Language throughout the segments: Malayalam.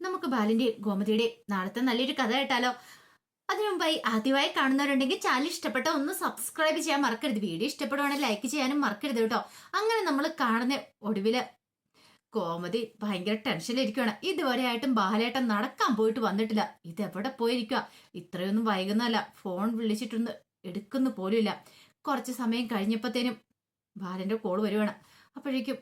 നമുക്ക് ബാലിന്റെയും ഗോമതിയുടെയും നാളത്തെ നല്ലൊരു കഥ കേട്ടാലോ? അതിനു മുമ്പായി ആദ്യമായി കാണുന്നവരുണ്ടെങ്കിൽ ചാനൽ ഇഷ്ടപ്പെട്ട ഒന്ന് സബ്സ്ക്രൈബ് ചെയ്യാൻ മറക്കരുത്. വീഡിയോ ഇഷ്ടപ്പെടുവാണെങ്കിൽ ലൈക്ക് ചെയ്യാനും മറക്കരുത് കേട്ടോ. അങ്ങനെ നമ്മൾ കാണുന്ന ഒടുവില് കോമതി ഭയങ്കര ടെൻഷനിലിരിക്കുകയാണ്. ഇതുവരെ ആയിട്ടും ബാലേട്ടൻ നടക്കാൻ പോയിട്ട് വന്നിട്ടില്ല. ഇതെവിടെ പോയിരിക്കുക? ഇത്രയൊന്നും വൈകുന്നല്ല. ഫോൺ വിളിച്ചിട്ടൊന്ന് എടുക്കുന്നു പോലുമില്ല. കുറച്ച് സമയം കഴിഞ്ഞപ്പോഴത്തേനും ബാലന്റെ കോള് വരുവാണ്. അപ്പോഴേക്കും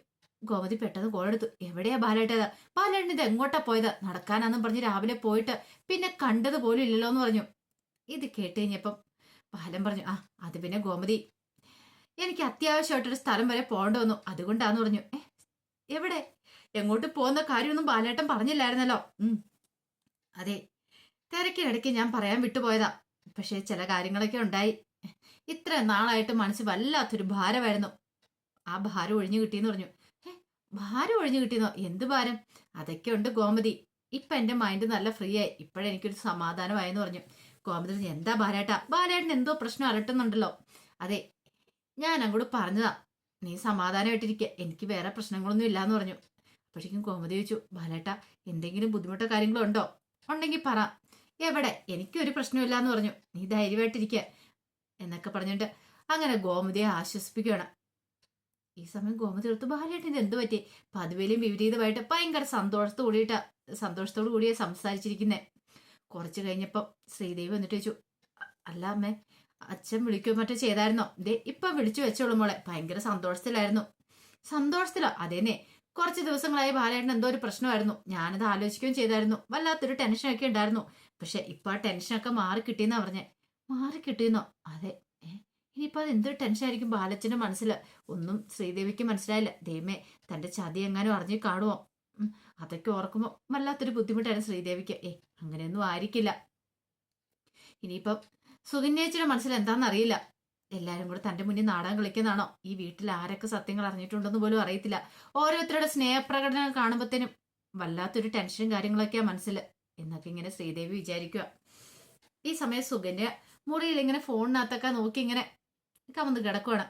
ഗോമതി പെട്ടെന്ന് കോളെടുത്തു. എവിടെയാ ബാലേട്ടത്? ബാലേട്ടൻ ഇത് എങ്ങോട്ടാ പോയത്? നടക്കാനാന്നും പറഞ്ഞ് രാവിലെ പോയിട്ട് പിന്നെ കണ്ടത് പോലും ഇല്ലല്ലോ എന്ന് പറഞ്ഞു. ഇത് കേട്ട് കഴിഞ്ഞപ്പം ബാലൻ പറഞ്ഞു, ആ അത് പിന്നെ ഗോമതി, എനിക്ക് അത്യാവശ്യമായിട്ടൊരു സ്ഥലം വരെ പോകേണ്ട വന്നു, അതുകൊണ്ടാന്ന് പറഞ്ഞു. എവിടെ? എങ്ങോട്ട് പോകുന്ന കാര്യമൊന്നും ബാലേട്ടൻ പറഞ്ഞില്ലായിരുന്നല്ലോ. അതെ, തിരക്കിനിടയ്ക്ക് ഞാൻ പറയാൻ വിട്ടുപോയതാ. പക്ഷെ ചില കാര്യങ്ങളൊക്കെ ഉണ്ടായി. ഇത്ര നാളായിട്ട് മനസ്സ് വല്ലാത്തൊരു ഭാരമായിരുന്നു. ആ ഭാരം ഒഴിഞ്ഞു കിട്ടിയെന്ന് പറഞ്ഞു. ഭാരം ഒഴിഞ്ഞു കിട്ടിയെന്നോ? എന്ത് ഭാരം? അതൊക്കെ ഉണ്ട് ഗോമതി. ഇപ്പൊ എന്റെ മൈൻഡ് നല്ല ഫ്രീ ആയി. ഇപ്പോഴെനിക്കൊരു സമാധാനമായെന്ന് പറഞ്ഞു. ഗോമതി പറഞ്ഞു, എന്താ ബാലേട്ടാ? ബാലേട്ടൻ എന്തോ പ്രശ്നം അലട്ടുന്നുണ്ടല്ലോ. അതെ, ഞാൻ അങ്ങോട്ട് പറഞ്ഞതാ, നീ സമാധാനമായിട്ടിരിക്കുക, എനിക്ക് വേറെ പ്രശ്നങ്ങളൊന്നും ഇല്ലാന്ന് പറഞ്ഞു. അപ്പോഴേക്കും ഗോമതി ചോദിച്ചു, ബാലേട്ടാ എന്തെങ്കിലും ബുദ്ധിമുട്ടോ കാര്യങ്ങളോ ഉണ്ടോ? ഉണ്ടെങ്കിൽ പറ. എവിടെ? എനിക്കൊരു പ്രശ്നമില്ല എന്ന് പറഞ്ഞു. നീ ധൈര്യമായിട്ടിരിക്കുക എന്നൊക്കെ പറഞ്ഞിട്ട് അങ്ങനെ ഗോമതിയെ ആശ്വസിപ്പിക്കുകയാണ്. ഈ സമയം ഗോമതി എടുത്ത്, ബാലേട്ടന് എന്ത് പറ്റി? പതിവിലും വിപരീതമായിട്ട് ഭയങ്കര സന്തോഷത്തോടു കൂടിയാ സംസാരിച്ചിരിക്കുന്നേ. കുറച്ച് കഴിഞ്ഞപ്പം ശ്രീദേവി വന്നിട്ട് ചോദിച്ചു, അല്ല അമ്മേ, അച്ഛൻ വിളിക്കുകയോ മറ്റോ ചെയ്തായിരുന്നോ? ദേ ഇപ്പൊ വിളിച്ചു വെച്ചോളൂ മോളെ. ഭയങ്കര സന്തോഷത്തിലായിരുന്നു. സന്തോഷത്തിലോ? അതേന്നെ, കുറച്ച് ദിവസങ്ങളായി ബാലേട്ടൻ എന്തോ ഒരു പ്രശ്നമായിരുന്നു. ഞാനത് ആലോചിക്കുകയും ചെയ്തായിരുന്നു. വല്ലാത്തൊരു ടെൻഷനൊക്കെ ഉണ്ടായിരുന്നു. പക്ഷെ ഇപ്പൊ ആ ടെൻഷനൊക്കെ മാറിക്കിട്ടിയെന്നാ പറഞ്ഞേ. മാറിക്കിട്ടിയെന്നോ? അതെ. ഇനിയിപ്പോ അത് എന്തൊരു ടെൻഷനായിരിക്കും ബാലച്ചന്റെ മനസ്സിൽ? ഒന്നും ശ്രീദേവിക്ക് മനസ്സിലായില്ല. ദൈവമേ, തന്റെ ചതി എങ്ങാനും അറിഞ്ഞു കാണുമോ? അതൊക്കെ ഓർക്കുമ്പോ വല്ലാത്തൊരു ബുദ്ധിമുട്ടായിരുന്നു ശ്രീദേവിക്ക്. അങ്ങനെയൊന്നും ആയിരിക്കില്ല. ഇനിയിപ്പം സുകന്യേച്ചിയുടെ മനസ്സിൽ എന്താണെന്ന് അറിയില്ല. എല്ലാരും കൂടെ തന്റെ മുന്നിൽ നാടകം കളിക്കുന്നതാണോ? ഈ വീട്ടിൽ ആരൊക്കെ സത്യങ്ങൾ അറിഞ്ഞിട്ടുണ്ടെന്ന് പോലും അറിയത്തില്ല. ഓരോരുത്തരുടെ സ്നേഹപ്രകടനം കാണുമ്പോഴത്തേനും വല്ലാത്തൊരു ടെൻഷനും കാര്യങ്ങളൊക്കെയാ മനസ്സിൽ എന്നൊക്കെ ഇങ്ങനെ ശ്രീദേവി വിചാരിക്കുക. ഈ സമയം സുകന്യ മുറിയിൽ ഇങ്ങനെ ഫോണിനകത്തൊക്കെ നോക്കി ഇങ്ങനെ കമന്ന് കിടക്കുവാണ്.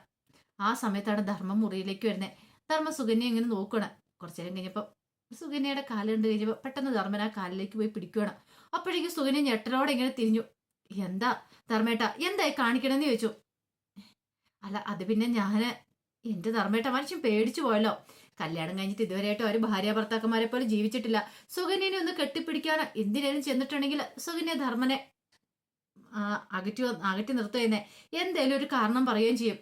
ആ സമയത്താണ് ധർമ്മം മുറിയിലേക്ക് വരുന്നത്. ധർമ്മ സുകന്യ ഇങ്ങനെ നോക്കുകയാണ്. കുറച്ചു നേരം കഴിഞ്ഞപ്പോൾ സുകന്യയുടെ കാല് കണ്ടു കഴിഞ്ഞപ്പോൾ പെട്ടെന്ന് ധർമ്മൻ ആ കാലിലേക്ക് പോയി പിടിക്കുകയാണ്. അപ്പോഴേക്കും സുകന്യ ഞെട്ടലോടെ ഇങ്ങനെ തിരിഞ്ഞു. എന്താ ധർമ്മേട്ട, എന്തായി കാണിക്കണമെന്ന് ചോദിച്ചു. അല്ല അത് പിന്നെ എന്റെ ധർമ്മേട്ട, മനുഷ്യൻ പേടിച്ചു പോയല്ലോ. കല്യാണം കഴിഞ്ഞിട്ട് ഇതുവരെയായിട്ടും ഒരു ഭാര്യ ഭർത്താക്കന്മാരെ പോലെ ജീവിച്ചിട്ടില്ല. സുകന്യനെ ഒന്ന് കെട്ടിപ്പിടിക്കാനോ എന്തിനേലും ചെന്നിട്ടുണ്ടെങ്കിൽ സുകന്യ ധർമ്മനെ അകറ്റി നിർത്തുന്നേ, എന്തേലും ഒരു കാരണം പറയുകയും ചെയ്യും.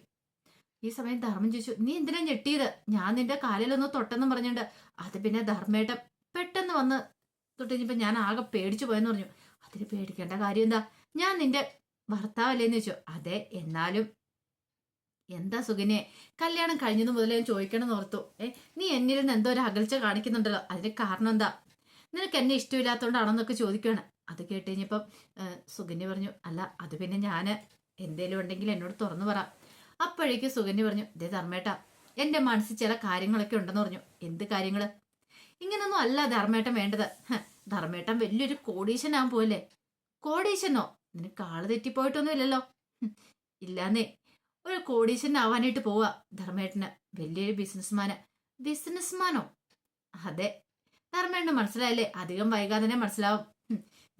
ഈ സമയം ധർമ്മം ചോദിച്ചു, നീ എന്തിനാ ഞെട്ടിയത്? ഞാൻ നിന്റെ കാലിലൊന്ന് തൊട്ടെന്നും പറഞ്ഞിട്ടുണ്ട്. അത് പിന്നെ ധർമ്മേട്ട പെട്ടെന്ന് വന്ന് തൊട്ടുകഴിഞ്ഞപ്പോ ഞാൻ ആകെ പേടിച്ചു പോയെന്ന് പറഞ്ഞു. അതിന് പേടിക്കേണ്ട കാര്യം എന്താ? ഞാൻ നിന്റെ ഭർത്താവല്ലേന്ന് ചോദിച്ചു. അതെ, എന്നാലും എന്താ സുകന്യെ, കല്യാണം കഴിഞ്ഞത് മുതലേ ചോദിക്കണം ഓർത്തു. നീ എന്നിൽ നിന്ന് എന്തോ ഒരു അകൽച്ച കാണിക്കുന്നുണ്ടല്ലോ, അതിന് കാരണം എന്താ? നിനക്ക് എന്നെ ഇഷ്ടമില്ലാത്തോണ്ടാണെന്നൊക്കെ ചോദിക്കുകയാണ്. അത് കേട്ട് കഴിഞ്ഞപ്പം സുകന്യ പറഞ്ഞു, അല്ല അത് പിന്നെ ഞാന് എന്തേലും ഉണ്ടെങ്കിൽ എന്നോട് തുറന്നു പറ. അപ്പോഴേക്കും സുകന്യ പറഞ്ഞു, ദേ ധർമ്മേട്ട, എന്റെ മനസ്സിൽ ചില കാര്യങ്ങളൊക്കെ ഉണ്ടെന്ന് പറഞ്ഞു. എന്ത് കാര്യങ്ങള്? ഇങ്ങനൊന്നും അല്ല ധർമ്മേട്ടൻ വേണ്ടത്. ധർമ്മേട്ടൻ വലിയൊരു കോടീശനാൻ പോലെ. കോടീശനോ? നിനക്ക് ആള് തെറ്റിപ്പോയിട്ടൊന്നും ഇല്ലല്ലോ? ഇല്ലാന്നേ, ഒരു കോടീശനാവാനായിട്ട് പോവാ ധർമ്മേട്ടന്. വലിയൊരു ബിസിനസ്മാന്. ബിസിനസ്മാനോ? അതെ. ധർമ്മേട്ടന് മനസ്സിലായില്ലേ? അധികം വൈകാതെ തന്നെ മനസ്സിലാവും.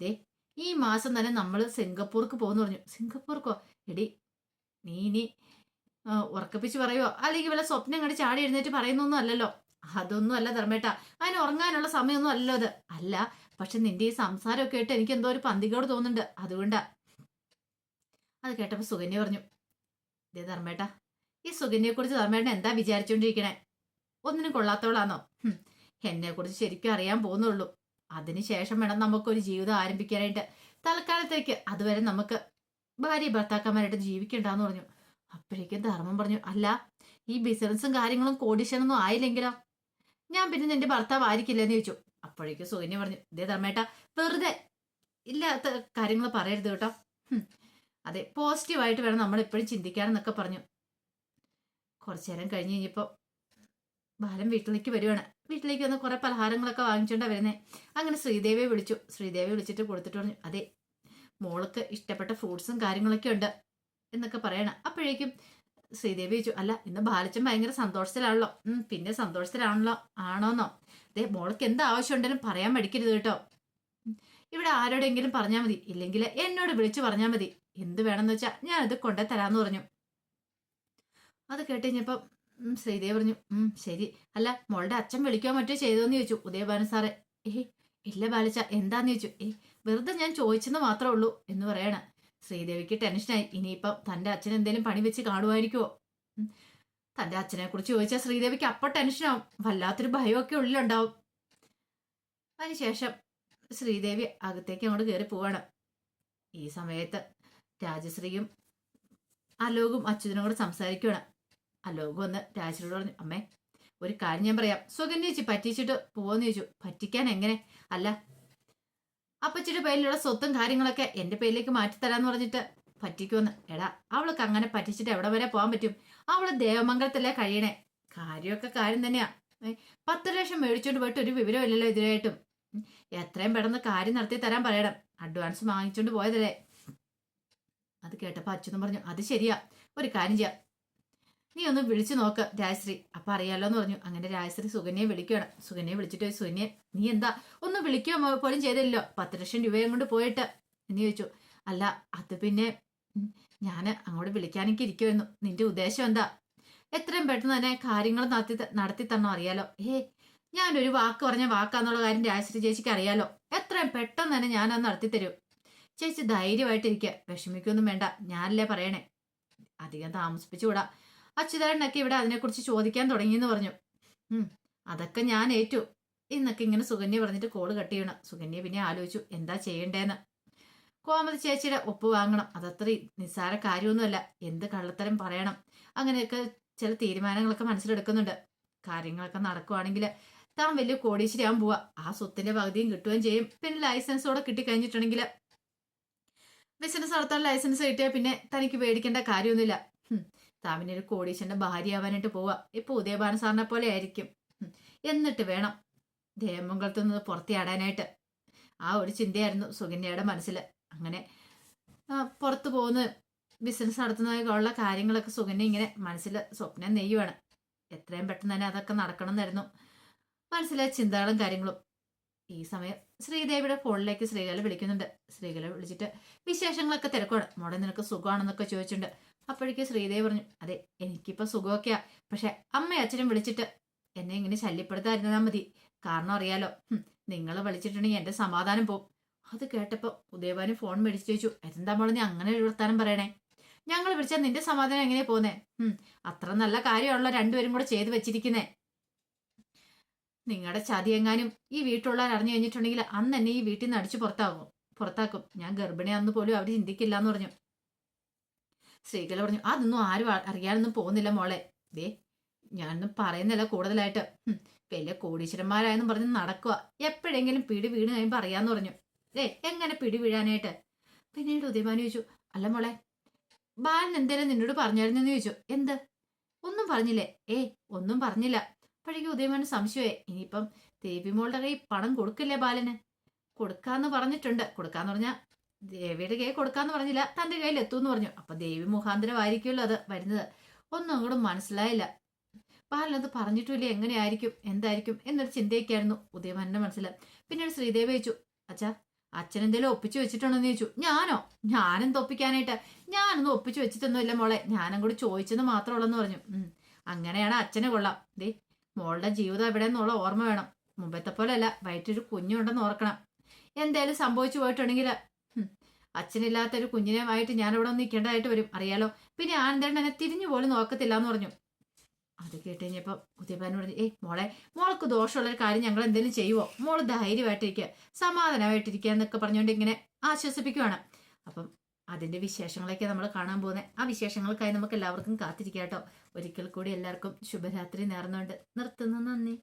ദേ ഈ മാസം തന്നെ നമ്മൾ സിംഗപ്പൂർക്ക് പോകുന്നു പറഞ്ഞു. സിംഗപ്പൂർക്കോ? എടി നീ ഇനി ഉറക്കപ്പിച്ച് പറയുവോ അല്ലെങ്കിൽ വല്ല സ്വപ്നം കണ്ട് ചാടി എഴുന്നേറ്റ് പറയുന്നൊന്നും അല്ലല്ലോ. അതൊന്നും അല്ല ധർമ്മേട്ട, അതിന് ഉറങ്ങാനുള്ള സമയമൊന്നും അല്ലല്ലോ അത്. അല്ല, പക്ഷെ നിന്റെ ഈ സംസാരമൊക്കെ കേട്ട് എനിക്ക് എന്തോ ഒരു പന്തികോട് തോന്നുന്നുണ്ട്, അതുകൊണ്ടാ. അത് കേട്ടപ്പോ സുകന്യ പറഞ്ഞു, ദേ ധർമ്മേട്ട, ഈ സുകന്യയെ കുറിച്ച് ധർമ്മേട്ടൻ എന്താ വിചാരിച്ചോണ്ടിരിക്കണേ? ഒന്നിനും കൊള്ളാത്തവളാന്നോ? എന്നെ കുറിച്ച് ശരിക്കും അറിയാൻ പോകുന്നുള്ളൂ. അതിനുശേഷം വേണം നമുക്കൊരു ജീവിതം ആരംഭിക്കാനായിട്ട്. തൽക്കാലത്തേക്ക് അതുവരെ നമുക്ക് ഭാര്യ ഭർത്താക്കന്മാരായിട്ട് ജീവിക്കണ്ടെന്ന് പറഞ്ഞു. അപ്പോഴേക്കും ധർമ്മം പറഞ്ഞു, അല്ല ഈ ബിസിനസ്സും കാര്യങ്ങളും കോടീശ്വരനൊന്നും ആയില്ലെങ്കിലോ? ഞാൻ പിന്നെ നിന്റെ ഭർത്താവ് ആയിരിക്കില്ലെന്ന് ചോദിച്ചു. അപ്പോഴേക്കും സുകന്യ പറഞ്ഞു, ഇതേ ധർമ്മേട്ട, വെറുതെ ഇല്ലാത്ത കാര്യങ്ങൾ പറയരുത് കേട്ടോ. അതെ, പോസിറ്റീവായിട്ട് വേണം നമ്മൾ എപ്പോഴും ചിന്തിക്കാനെന്നൊക്കെ പറഞ്ഞു. കുറച്ചു നേരം കഴിഞ്ഞ് കഴിഞ്ഞപ്പോൾ ബാലൻ വീട്ടിലേക്ക് വരുവാണ്. വീട്ടിലേക്ക് വന്ന് കുറെ പലഹാരങ്ങളൊക്കെ വാങ്ങിച്ചോണ്ടാ വരുന്നേ. അങ്ങനെ ശ്രീദേവിയെ വിളിച്ചു. ശ്രീദേവിയെ വിളിച്ചിട്ട് കൊടുത്തിട്ട് പറഞ്ഞു, അതെ മോൾക്ക് ഇഷ്ടപ്പെട്ട ഫ്രൂട്ട്സും കാര്യങ്ങളൊക്കെ ഉണ്ട് എന്നൊക്കെ പറയണം. അപ്പോഴേക്കും ശ്രീദേവി ചോദിച്ചു, അല്ല ഇന്ന് ബാലച്ചൻ ഭയങ്കര സന്തോഷത്തിലാണല്ലോ? പിന്നെ സന്തോഷത്തിലാണല്ലോ. ആണോന്നോ? ദേ മോൾക്ക് എന്ത് ആവശ്യം ഉണ്ടെങ്കിലും പറയാൻ മടിക്കരുത് കേട്ടോ. ഇവിടെ ആരോടെങ്കിലും പറഞ്ഞാൽ മതി, ഇല്ലെങ്കിൽ എന്നോട് വിളിച്ചു പറഞ്ഞാൽ മതി. എന്ത് വേണമെന്ന് വെച്ചാൽ ഞാനത് കൊണ്ടേ തരാന്ന് പറഞ്ഞു. അത് കേട്ടുകഴിഞ്ഞപ്പം ശ്രീദേവി പറഞ്ഞു, ശരി. അല്ല മോളുടെ അച്ഛൻ വിളിക്കാൻ മറ്റോ ചെയ്തോന്ന് ചോദിച്ചു ഉദയഭാനു സാറെ. ഇല്ല ബാലച്ച, എന്താന്ന് ചോദിച്ചു. വെറുതെ ഞാൻ ചോദിച്ചെന്ന് മാത്രമേ ഉള്ളൂ എന്ന് പറയണ. ശ്രീദേവിക്ക് ടെൻഷനായി. ഇനിയിപ്പം തന്റെ അച്ഛൻ എന്തെങ്കിലും പണി വെച്ച് കാണുമായിരിക്കുമോ. തന്റെ അച്ഛനെ കുറിച്ച് ചോദിച്ചാൽ ശ്രീദേവിക്ക് അപ്പൊ ടെൻഷനാവും, വല്ലാത്തൊരു ഭയമൊക്കെ ഉള്ളിലുണ്ടാവും. അതിനുശേഷം ശ്രീദേവി അകത്തേക്ക് അങ്ങോട്ട് കയറി പോവാണ്. ഈ സമയത്ത് രാജശ്രീയും അലോകും അച്യുതനും കൂടെ സംസാരിക്കുകയാണ്. അലോക് വന്ന് രാജശ്രീയോട് പറഞ്ഞു, അമ്മേ ഒരു കാര്യം ഞാൻ പറയാം, സുഗന്യ ചേച്ചി പറ്റിച്ചിട്ട് പോവെന്ന് ചോദിച്ചു. പറ്റിക്കാൻ എങ്ങനെ? അല്ല അപ്പച്ചിയുടെ പേരിലുള്ള സ്വത്തും കാര്യങ്ങളൊക്കെ എന്റെ പേരിലേക്ക് മാറ്റിത്തരാന്ന് പറഞ്ഞിട്ട് പറ്റിക്കുമെന്ന്. എടാ അവൾക്ക് അങ്ങനെ പറ്റിച്ചിട്ട് എവിടെ വരെ പോകാൻ പറ്റും? അവള് ദേവമംഗലത്തല്ലേ കഴിയണേ. കാര്യമൊക്കെ കാര്യം തന്നെയാ. 10 ലക്ഷം മേടിച്ചോണ്ട് പോയിട്ട് ഒരു വിവരം ഇല്ലല്ലോ ഇതിനായിട്ടും. എത്രയും പെട്ടെന്ന് കാര്യം നടത്തി തരാൻ പറയണം. അഡ്വാൻസ് വാങ്ങിച്ചോണ്ട് പോയതല്ലേ. അത് കേട്ടപ്പോ അച്യുതൻ പറഞ്ഞു, അത് ശരിയാ, ഒരു കാര്യം ചെയ്യാം, നീ ഒന്ന് വിളിച്ചു നോക്ക് രാജശ്രീ, അപ്പൊ അറിയാലോ എന്ന് പറഞ്ഞു. അങ്ങനെ രാജശ്രീ സുകന്യയെ വിളിക്കുകയാണ്. സുകന്യയെ വിളിച്ചിട്ട്, സുകന്യ നീ എന്താ ഒന്ന് വിളിക്കുക പോലും ചെയ്തില്ലല്ലോ, 10 ലക്ഷം രൂപയും കൊണ്ട് പോയിട്ട് എന്ന് ചോദിച്ചു. അല്ല അത് പിന്നെ ഞാൻ അങ്ങോട്ട് വിളിക്കാനൊക്കെ ഇരിക്കുമായിരുന്നു. നിന്റെ ഉദ്ദേശം എന്താ? എത്രയും പെട്ടെന്ന് തന്നെ കാര്യങ്ങൾ നടത്തി തന്നോ അറിയാലോ. ഞാനൊരു വാക്ക് പറഞ്ഞ വാക്കാന്നുള്ള കാര്യം രാജശ്രീ ചേച്ചിക്ക് അറിയാലോ. എത്രയും പെട്ടെന്ന് തന്നെ ഞാനത് നടത്തി തരൂ. ചേച്ചി ധൈര്യമായിട്ടിരിക്കുക, വിഷമിക്കൊന്നും വേണ്ട, ഞാനല്ലേ പറയണേ. അധികം താമസിപ്പിച്ചുകൂടാ. അച്യുതേട്ടനൊക്കെ ഇവിടെ അതിനെക്കുറിച്ച് ചോദിക്കാൻ തുടങ്ങിയെന്ന് പറഞ്ഞു. അതൊക്കെ ഞാൻ ഏറ്റു എന്നൊക്കെ ഇങ്ങനെ സുകന്യ പറഞ്ഞിട്ട് കോള് കട്ട് ചെയ്യണം. സുകന്യ പിന്നെ ആലോചിച്ചു എന്താ ചെയ്യണ്ടേന്ന്. കോമതി ചേച്ചിയുടെ ഒപ്പ് വാങ്ങണം, അതത്ര നിസ്സാര കാര്യമൊന്നുമല്ല. എന്ത് കള്ളത്തരം പറയണം, അങ്ങനെയൊക്കെ ചില തീരുമാനങ്ങളൊക്കെ മനസ്സിലെടുക്കുന്നുണ്ട്. കാര്യങ്ങളൊക്കെ നടക്കുവാണെങ്കിൽ താൻ വലിയ കോടീശ്വരിയാൻ പോവാ. ആ സ്വത്തിന്റെ പകുതിയും കിട്ടുകയും ചെയ്യും. പിന്നെ ലൈസൻസോടെ കിട്ടിക്കഴിഞ്ഞിട്ടുണ്ടെങ്കിൽ ബിസിനസ് നടത്താൻ ലൈസൻസ് കിട്ടിയാൽ പിന്നെ തനിക്ക് പേടിക്കേണ്ട കാര്യമൊന്നുമില്ല. താൻ പിന്നെ ഒരു കോടീശ്വരന്റെ ഭാര്യയാവാനായിട്ട് പോവാ. ഇപ്പൊ ഉദയഭാനു സാറിനെ പോലെ ആയിരിക്കും. എന്നിട്ട് വേണം ദേവമംഗലത്ത് നിന്ന് പുറത്തിയാടാനായിട്ട്. ആ ഒരു ചിന്തയായിരുന്നു സുകന്യയുടെ മനസ്സിൽ. അങ്ങനെ പുറത്തു പോകുന്ന ബിസിനസ് നടത്തുന്നതിനുള്ള കാര്യങ്ങളൊക്കെ സുകന്യ ഇങ്ങനെ മനസ്സിൽ സ്വപ്നം നെയ്യുവാണ്. എത്രയും പെട്ടെന്ന് തന്നെ അതൊക്കെ നടക്കണം എന്നായിരുന്നു മനസ്സിലെ ചിന്തകളും കാര്യങ്ങളും. ഈ സമയം ശ്രീദേവിയുടെ ഫോണിലേക്ക് ശ്രീകല വിളിക്കുന്നുണ്ട്. ശ്രീകല വിളിച്ചിട്ട് വിശേഷങ്ങളൊക്കെ തിരക്കുവാണ്. മോളെ നിനക്ക് സുഖമാണെന്നൊക്കെ ചോദിച്ചിട്ടുണ്ട്. അപ്പോഴേക്ക് ശ്രീദേവി പറഞ്ഞു, അതെ എനിക്കിപ്പോ സുഖമൊക്കെയാ, പക്ഷെ അമ്മയും അച്ഛനും വിളിച്ചിട്ട് എന്നെ ഇങ്ങനെ ശല്യപ്പെടുത്താതിരുന്നാൽ മതി. കാരണം അറിയാലോ, നിങ്ങൾ വിളിച്ചിട്ടുണ്ടെങ്കിൽ എന്റെ സമാധാനം പോവും. അത് കേട്ടപ്പോ ഉദയഭാനു ഫോൺ മേടിച്ചു ചോദിച്ചു, എന്താ മോളെ നീ അങ്ങനെ ഒരു വർത്താനം പറയണേ? ഞങ്ങൾ വിളിച്ചാൽ നിന്റെ സമാധാനം എങ്ങനെ പോന്നേ? അത്ര നല്ല കാര്യമാണല്ലോ രണ്ടുപേരും കൂടെ ചെയ്തു വെച്ചിരിക്കുന്നേ. നിങ്ങളുടെ ചതി എങ്ങാനും ഈ വീട്ടുള്ളവർ അറിഞ്ഞു കഴിഞ്ഞിട്ടുണ്ടെങ്കിൽ അന്ന് എന്നെ ഈ വീട്ടിൽ നിന്ന് അടിച്ചു പുറത്താക്കും. ഞാൻ ഗർഭിണിയാന്ന് പോലും അവർ ചിന്തിക്കില്ല എന്ന് പറഞ്ഞു. ശ്രീകല പറഞ്ഞു, അതൊന്നും ആരും അറിയാനൊന്നും പോകുന്നില്ല മോളെ. ദേ ഞാനൊന്നും പറയുന്നില്ല കൂടുതലായിട്ട്. വലിയ കോടീശ്വരന്മാരായെന്നും പറഞ്ഞ് നടക്കുക. എപ്പോഴെങ്കിലും പിടി വീണ് കഴിയുമ്പോൾ അറിയാന്ന് പറഞ്ഞു. എങ്ങനെ പിടി വീഴാനായിട്ട്? പിന്നീട് ഉദയഭാനു ചോദിച്ചു, അല്ല മോളെ ബാലൻ എന്തേലും നിന്നോട് പറഞ്ഞായിരുന്നെന്ന് ചോദിച്ചു. എന്ത്? ഒന്നും പറഞ്ഞില്ലേ? ഒന്നും പറഞ്ഞില്ല. അപ്പോഴേക്കും ഉദയഭാനു സംശയമായി. ഇനിയിപ്പം ദേവിമോളുടെ കൈ പണം കൊടുക്കില്ലേ ബാലന്? കൊടുക്കാന്ന് പറഞ്ഞിട്ടുണ്ട്. കൊടുക്കാന്ന് പറഞ്ഞാൽ ദേവിയുടെ കൈ കൊടുക്കാന്ന് പറഞ്ഞില്ല, തന്റെ കയ്യിൽ എത്തുമെന്ന് പറഞ്ഞു. അപ്പൊ ദേവി മുഖാന്തരമായിരിക്കുമല്ലോ അത് വരുന്നത്. ഒന്നും അങ്ങോട്ട് മനസ്സിലായില്ല. ബാലനത് പറഞ്ഞിട്ടില്ല, എങ്ങനെയായിരിക്കും എന്തായിരിക്കും എന്നൊരു ചിന്തയൊക്കെയായിരുന്നു ഉദയഭാനുന്റെ മനസ്സിൽ. പിന്നീട് ശ്രീദേവി ചോദിച്ചു, അച്ഛാ അച്ഛൻ എന്തേലും ഒപ്പിച്ചു വെച്ചിട്ടുണ്ടോന്ന് ചോദിച്ചു. ഞാനെന്ത് ഒപ്പിക്കാനായിട്ട്? ഞാനൊന്നും ഒപ്പിച്ചു വെച്ചിട്ടൊന്നുമില്ല മോളെ, ഞാനും കൂടി ചോദിച്ചെന്ന് മാത്രമേ ഉള്ളെന്ന് പറഞ്ഞു. അങ്ങനെയാണ് അച്ഛനെ കൊള്ളാം. ദേ മോളുടെ ജീവിതം എവിടെ നിന്നുള്ള ഓർമ്മ വേണം. മുമ്പത്തെ പോലെ അല്ല, വയറ്റൊരു കുഞ്ഞുണ്ടെന്ന് ഓർക്കണം. എന്തേലും സംഭവിച്ചു പോയിട്ടുണ്ടെങ്കിൽ അച്ഛനില്ലാത്തൊരു കുഞ്ഞിനുമായിട്ട് ഞാൻ ഇവിടെ ഒന്ന് നിൽക്കേണ്ടതായിട്ട് വരും, അറിയാലോ. പിന്നെ ആനന്ദേട്ടൻ എന്നെ തിരിഞ്ഞു പോലും നോക്കത്തില്ല എന്ന് പറഞ്ഞു. അത് കേട്ട് കഴിഞ്ഞപ്പോൾ ഉദയഭാനു പറഞ്ഞു, മോളെ മോൾക്ക് ദോഷമുള്ളൊരു കാര്യം ഞങ്ങൾ എന്തെങ്കിലും ചെയ്യുവോ? മോള് ധൈര്യമായിട്ടിരിക്കുക, സമാധാനമായിട്ടിരിക്കുക എന്നൊക്കെ പറഞ്ഞുകൊണ്ട് ഇങ്ങനെ ആശ്വസിപ്പിക്കുവാണ്. അപ്പം അതിന്റെ വിശേഷങ്ങളൊക്കെ നമ്മൾ കാണാൻ പോകുന്നത്. ആ വിശേഷങ്ങൾക്കായി നമുക്ക് എല്ലാവർക്കും കാത്തിരിക്കാം കേട്ടോ. ഒരിക്കൽ കൂടി എല്ലാവർക്കും ശുഭരാത്രി നേർന്നുകൊണ്ട് നിർത്തുന്നു. നന്ദി.